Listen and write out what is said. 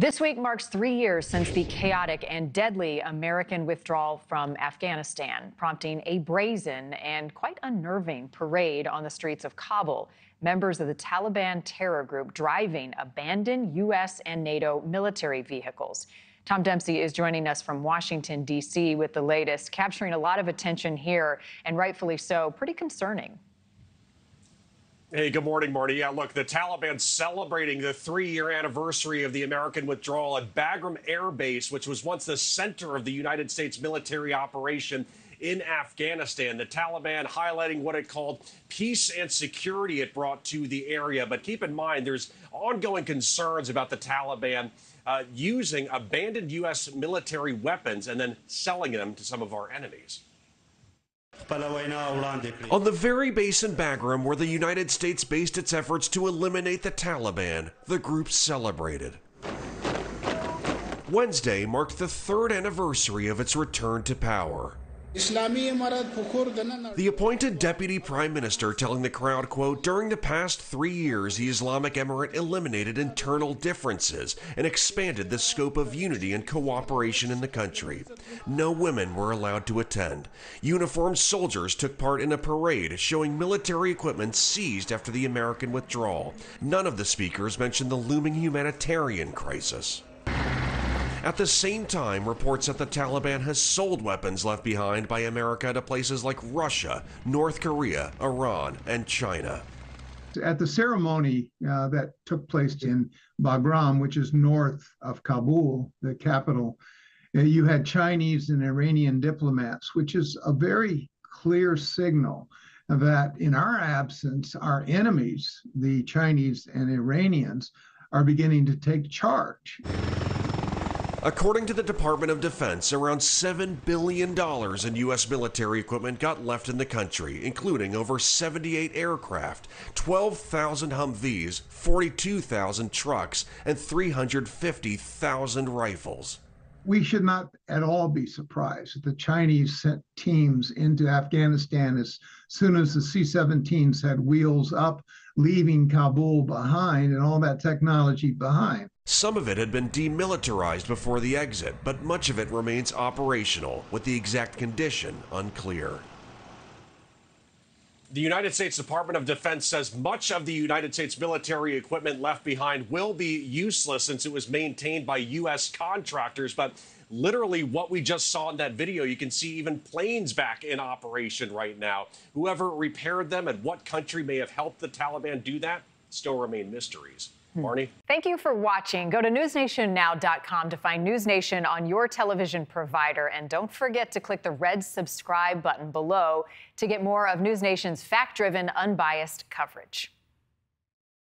This week marks 3 years since the chaotic and deadly American withdrawal from Afghanistan, prompting a brazen and quite unnerving parade on the streets of Kabul. Members of the Taliban terror group driving abandoned U.S. and NATO military vehicles. Tom Dempsey is joining us from Washington, D.C. with the latest, capturing a lot of attention here, and rightfully so, pretty concerning. Hey, good morning, Marty. Yeah, look, the Taliban celebrating the 3-year anniversary of the American withdrawal at Bagram Air Base, which was once the center of the United States military operation in Afghanistan. The Taliban highlighting what it called peace and security it brought to the area. But keep in mind, there's ongoing concerns about the Taliban using abandoned U.S. military weapons and then selling them to some of our enemies. On the very base in Bagram where the United States based its efforts to eliminate the Taliban, the group celebrated. Wednesday marked the 3rd anniversary of its return to power. The appointed deputy prime minister telling the crowd, quote, during the past 3 years, the Islamic Emirate eliminated internal differences and expanded the scope of unity and cooperation in the country. No women were allowed to attend. Uniformed soldiers took part in a parade showing military equipment seized after the American withdrawal. None of the speakers mentioned the looming humanitarian crisis. At the same time, reports that the Taliban has sold weapons left behind by America to places like Russia, North Korea, Iran, and China. At the ceremony that took place in Bagram, which is north of Kabul, the capital, you had Chinese and Iranian diplomats, which is a very clear signal that in our absence, our enemies, the Chinese and Iranians, are beginning to take charge. According to the Department of Defense, around $7 billion in U.S. military equipment got left in the country, including over 78 aircraft, 12,000 Humvees, 42,000 trucks, and 350,000 rifles. We should not at all be surprised that the Chinese sent teams into Afghanistan as soon as the C-17s had wheels up, leaving Kabul behind and all that technology behind. Some of it had been demilitarized before the exit, but much of it remains operational, with the exact condition unclear. The United States Department of Defense says much of the United States military equipment left behind will be useless since it was maintained by U.S. contractors. But literally what we just saw in that video, you can see even planes back in operation right now. Whoever repaired them and what country may have helped the Taliban do that still remain mysteries. Marni? Thank you for watching. Go to NewsNationNow.com to find NewsNation on your television provider. And don't forget to click the red subscribe button below to get more of NewsNation's fact-driven, unbiased coverage.